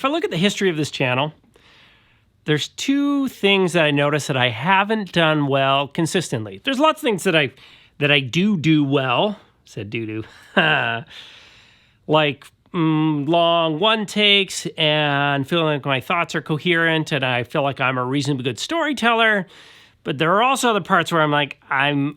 if I look at the history of this channel, there's two things that I notice that I haven't done well consistently. There's lots of things that I do well. Said do. Like long one takes and feeling like my thoughts are coherent and I feel like I'm a reasonably good storyteller. But there are also other parts where I'm like, I don't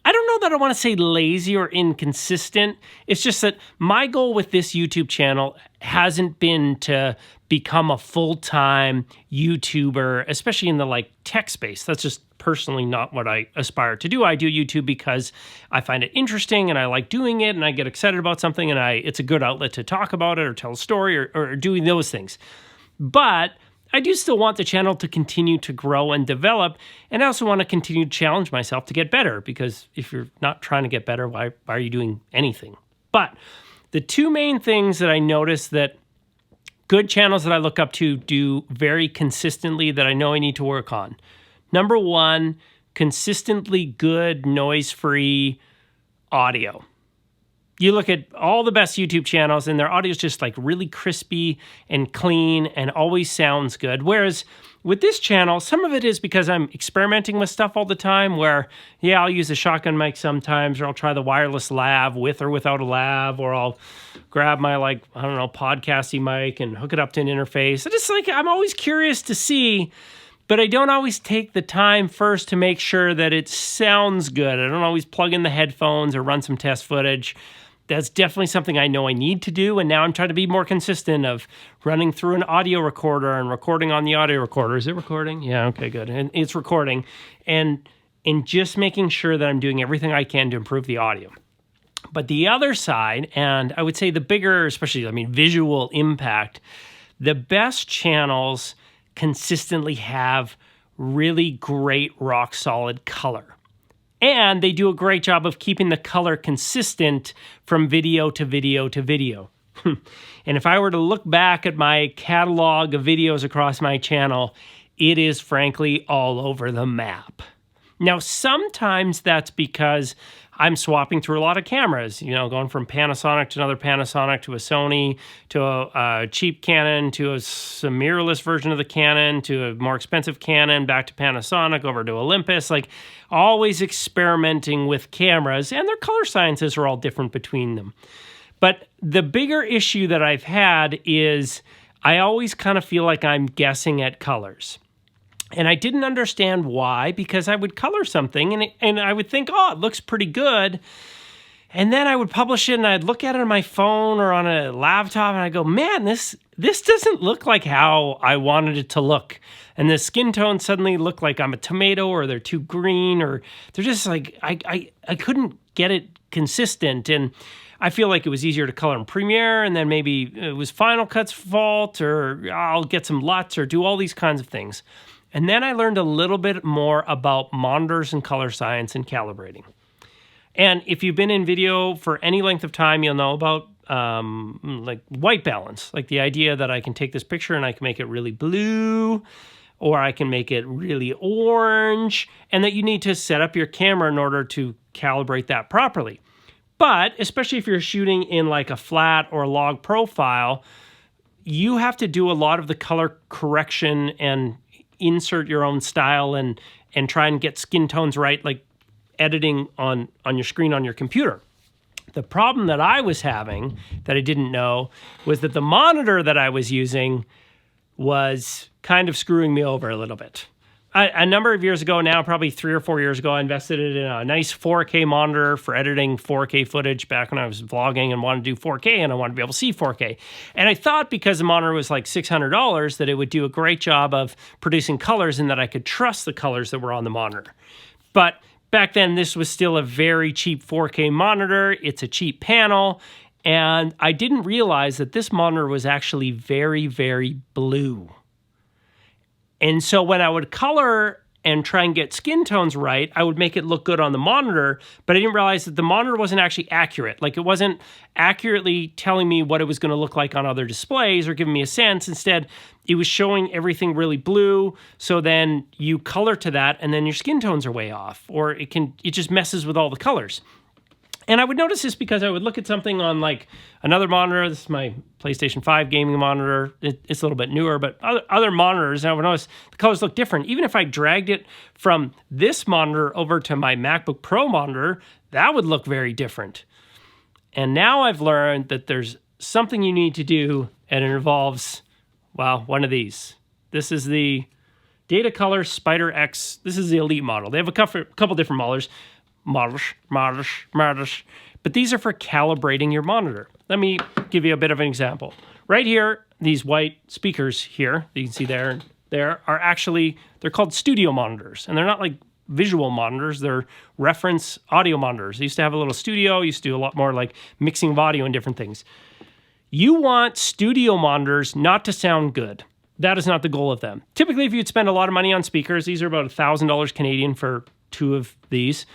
know that I want to say lazy or inconsistent. It's just that my goal with this YouTube channel hasn't been to become a full-time YouTuber, especially in the like tech space. That's just personally not what I aspire to do. I do YouTube because I find it interesting and I like doing it and I get excited about something and it's a good outlet to talk about it or tell a story or doing those things. But I do still want the channel to continue to grow and develop, and I also want to continue to challenge myself to get better, because if you're not trying to get better, why are you doing anything? But the two main things that I notice that good channels that I look up to do very consistently that I know I need to work on. Number one, consistently good noise-free audio. You look at all the best YouTube channels and their audio is just like really crispy and clean and always sounds good. Whereas with this channel, some of it is because I'm experimenting with stuff all the time where, yeah, I'll use a shotgun mic sometimes, or I'll try the wireless lav with or without a lav, or I'll grab my podcasty mic and hook it up to an interface. I just I'm always curious to see, but I don't always take the time first to make sure that it sounds good. I don't always plug in the headphones or run some test footage. That's definitely something I know I need to do, and now I'm trying to be more consistent of running through an audio recorder and recording on the audio recorder. Is it recording? Yeah, okay, good. And it's recording. And just making sure that I'm doing everything I can to improve the audio. But the other side, and I would say the bigger, especially, visual impact, the best channels consistently have really great rock-solid color. And they do a great job of keeping the color consistent from video to video to video. And if I were to look back at my catalog of videos across my channel, it is frankly all over the map. Now, sometimes that's because I'm swapping through a lot of cameras, going from Panasonic to another Panasonic to a Sony to a cheap Canon to a mirrorless version of the Canon to a more expensive Canon, back to Panasonic, over to Olympus, always experimenting with cameras, and their color sciences are all different between them. But the bigger issue that I've had is I always kind of feel like I'm guessing at colors. And I didn't understand why, because I would color something and I would think, oh, it looks pretty good. And then I would publish it and I'd look at it on my phone or on a laptop and I'd go, man, this doesn't look like how I wanted it to look. And the skin tones suddenly look like I'm a tomato, or they're too green, or they're just I couldn't get it consistent. And I feel like it was easier to color in Premiere, and then maybe it was Final Cut's fault, or I'll get some LUTs or do all these kinds of things. And then I learned a little bit more about monitors and color science and calibrating. And if you've been in video for any length of time, you'll know about white balance, like the idea that I can take this picture and I can make it really blue, or I can make it really orange, and that you need to set up your camera in order to calibrate that properly. But especially if you're shooting in like a flat or log profile, you have to do a lot of the color correction and insert your own style and try and get skin tones right, like editing on your screen on your computer. The problem that I was having that I didn't know was that the monitor that I was using was kind of screwing me over a little bit. A number of years ago now, probably 3 or 4 years ago, I invested in a nice 4K monitor for editing 4K footage back when I was vlogging and wanted to do 4K, and I wanted to be able to see 4K. And I thought because the monitor was like $600 that it would do a great job of producing colors and that I could trust the colors that were on the monitor. But back then, this was still a very cheap 4K monitor. It's a cheap panel. And I didn't realize that this monitor was actually very, very blue. And so when I would color and try and get skin tones right, I would make it look good on the monitor, but I didn't realize that the monitor wasn't actually accurate. Like, it wasn't accurately telling me what it was going to look like on other displays or giving me a sense. Instead, it was showing everything really blue. So then you color to that and then your skin tones are way off, or it just messes with all the colors. And I would notice this because I would look at something on like another monitor. This is my PlayStation 5 gaming monitor. It's a little bit newer, but other monitors, and I would notice the colors look different. Even if I dragged it from this monitor over to my MacBook Pro monitor, that would look very different. And now I've learned that there's something you need to do, and it involves, well, one of these. This is the Datacolor SpyderX. This is the Elite model. They have a couple different models, but these are for calibrating your monitor. Let me give you a bit of an example. Right here, these white speakers here, you can see there are actually, they're called studio monitors, and they're not like visual monitors, they're reference audio monitors. They used to have a little studio, used to do a lot more like mixing of audio and different things. You want studio monitors not to sound good. That is not the goal of them. Typically, if you'd spend a lot of money on speakers, these are about $1,000 Canadian for 2 of these,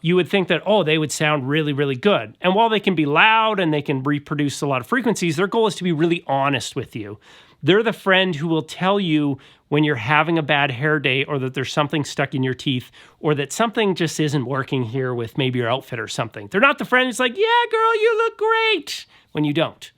you would think that, oh, they would sound really, really good. And while they can be loud and they can reproduce a lot of frequencies, their goal is to be really honest with you. They're the friend who will tell you when you're having a bad hair day, or that there's something stuck in your teeth, or that something just isn't working here with maybe your outfit or something. They're not the friend who's like, yeah, girl, you look great, when you don't.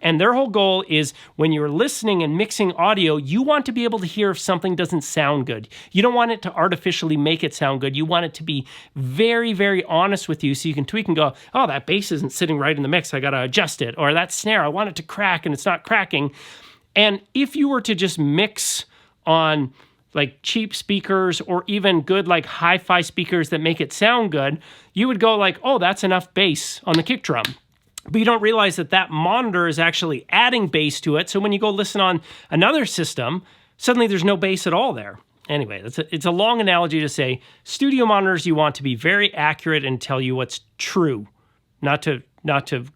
And their whole goal is when you're listening and mixing audio, you want to be able to hear if something doesn't sound good. You don't want it to artificially make it sound good. You want it to be very, very honest with you, so you can tweak and go, oh, that bass isn't sitting right in the mix, I got to adjust it. Or that snare, I want it to crack and it's not cracking. And if you were to just mix on like cheap speakers or even good like hi-fi speakers that make it sound good, you would go like, oh, that's enough bass on the kick drum. But you don't realize that that monitor is actually adding bass to it. So when you go listen on another system, suddenly there's no bass at all there. Anyway, it's a long analogy to say studio monitors, you want to be very accurate and tell you what's true, not to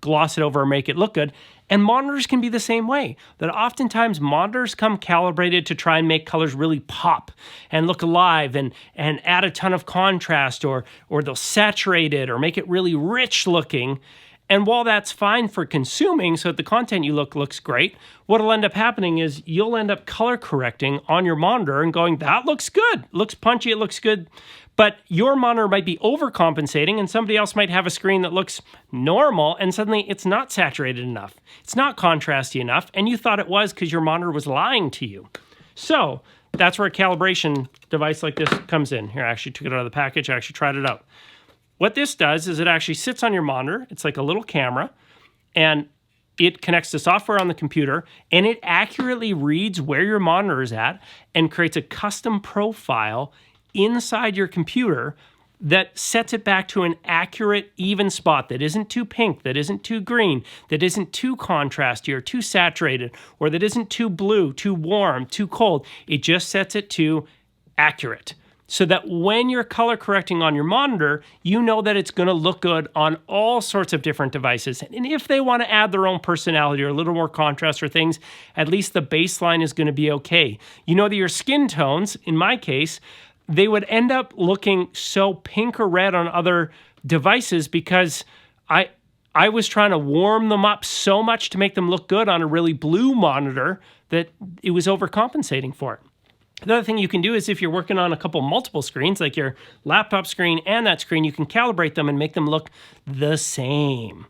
gloss it over or make it look good. And monitors can be the same way, that oftentimes monitors come calibrated to try and make colors really pop and look alive and add a ton of contrast, or they'll saturate it or make it really rich looking. And while that's fine for consuming, so that the content you looks great, what'll end up happening is you'll end up color correcting on your monitor and going, that looks good, looks punchy, it looks good. But your monitor might be overcompensating, and somebody else might have a screen that looks normal, and suddenly it's not saturated enough. It's not contrasty enough, and you thought it was because your monitor was lying to you. So that's where a calibration device like this comes in. Here, I actually took it out of the package. I actually tried it out. What this does is it actually sits on your monitor. It's like a little camera, and it connects to software on the computer, and it accurately reads where your monitor is at and creates a custom profile inside your computer that sets it back to an accurate, even spot that isn't too pink, that isn't too green, that isn't too contrasty or too saturated, or that isn't too blue, too warm, too cold. It just sets it to accurate, so that when you're color correcting on your monitor, you know that it's going to look good on all sorts of different devices. And if they want to add their own personality or a little more contrast or things, at least the baseline is going to be okay. You know that your skin tones, in my case, they would end up looking so pink or red on other devices because I was trying to warm them up so much to make them look good on a really blue monitor that it was overcompensating for it. The other thing you can do is if you're working on multiple screens, like your laptop screen and that screen, you can calibrate them and make them look the same.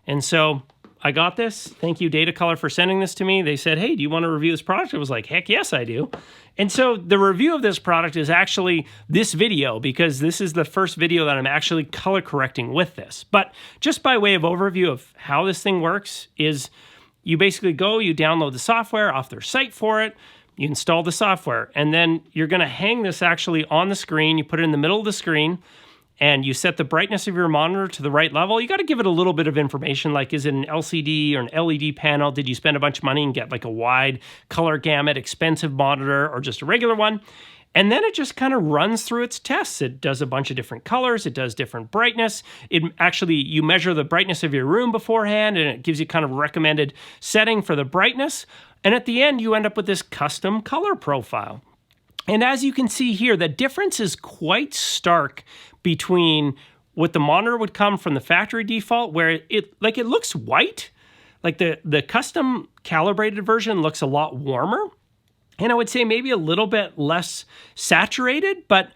And so I got this. Thank you, Datacolor, for sending this to me. They said, hey, do you want to review this product? I was like, heck yes, I do. And so the review of this product is actually this video, because this is the first video that I'm actually color correcting with this. But just by way of overview of how this thing works is you basically you download the software off their site for it. You install the software, and then you're going to hang this actually on the screen. You put it in the middle of the screen, and you set the brightness of your monitor to the right level. You got to give it a little bit of information, like is it an LCD or an LED panel? Did you spend a bunch of money and get like a wide color gamut, expensive monitor, or just a regular one? And then it just kind of runs through its tests. It does a bunch of different colors. It does different brightness. You measure the brightness of your room beforehand, and it gives you kind of recommended setting for the brightness. And at the end, you end up with this custom color profile. And as you can see here, the difference is quite stark between what the monitor would come from the factory default, where it looks white. Like the custom calibrated version looks a lot warmer. And I would say maybe a little bit less saturated, but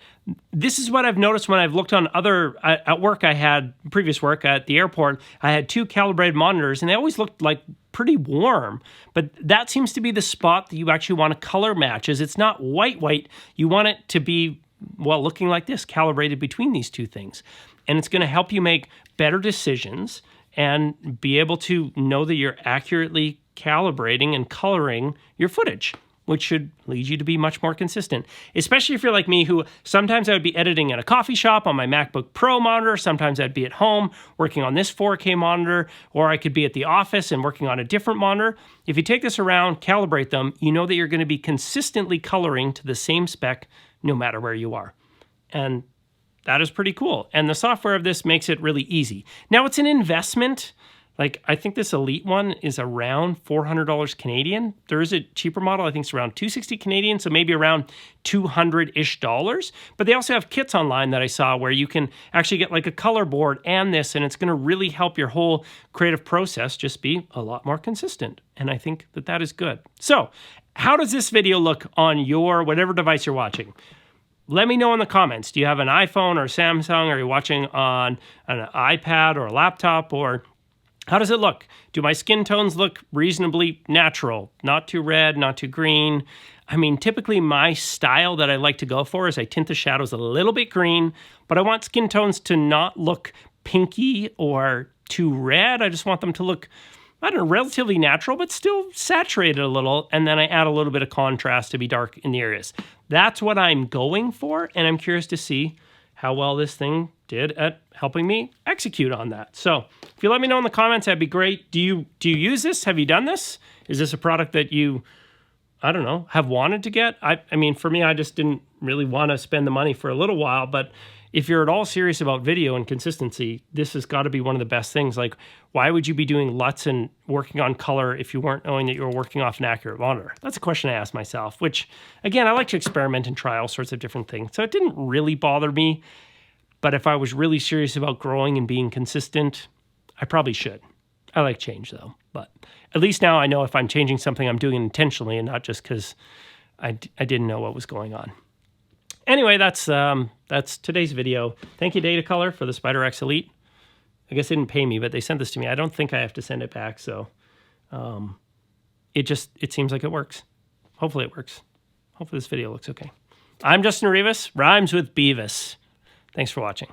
This is what I've noticed when I've looked on other, at work I had, previous work at the airport, I had 2 calibrated monitors and they always looked like pretty warm. But that seems to be the spot that you actually want to color match, is it's not white. You want it to be, well, looking like this, calibrated between these two things. And it's going to help you make better decisions and be able to know that you're accurately calibrating and coloring your footage, which should lead you to be much more consistent. Especially if you're like me, who sometimes I would be editing at a coffee shop on my MacBook Pro monitor, sometimes I'd be at home working on this 4K monitor, or I could be at the office and working on a different monitor. If you take this around, calibrate them, you know that you're going to be consistently coloring to the same spec no matter where you are. And that is pretty cool. And the software of this makes it really easy. Now, it's an investment. Like, I think this Elite one is around $400 Canadian. There is a cheaper model, I think it's around $260 Canadian, so maybe around $200-ish. But they also have kits online that I saw where you can actually get like a color board and this, and it's going to really help your whole creative process just be a lot more consistent. And I think that that is good. So, how does this video look on your whatever device you're watching? Let me know in the comments. Do you have an iPhone or Samsung? Are you watching on an iPad or a laptop? Or how does it look? Do my skin tones look reasonably natural? Not too red, not too green. I mean, typically my style that I like to go for is I tint the shadows a little bit green, but I want skin tones to not look pinky or too red. I just want them to look, I don't know, relatively natural, but still saturated a little. And then I add a little bit of contrast to be dark in the areas. That's what I'm going for. And I'm curious to see how well this thing did at helping me execute on that. So if you let me know in the comments, that'd be great. Do you use this? Have you done this? Is this a product that you, I don't know, have wanted to get? I mean, for me, I just didn't really want to spend the money for a little while, but if you're at all serious about video and consistency, this has got to be one of the best things. Like, why would you be doing LUTs and working on color if you weren't knowing that you were working off an accurate monitor? That's a question I asked myself, which, again, I like to experiment and try all sorts of different things. So it didn't really bother me. But if I was really serious about growing and being consistent, I probably should. I like change, though. But at least now I know if I'm changing something, I'm doing it intentionally and not just because I didn't know what was going on. Anyway, that's today's video. Thank you, Datacolor, for the SpyderX Elite. I guess they didn't pay me, but they sent this to me. I don't think I have to send it back, so it seems like it works. Hopefully it works. Hopefully this video looks okay. I'm Justin Rivas, rhymes with Beavis. Thanks for watching.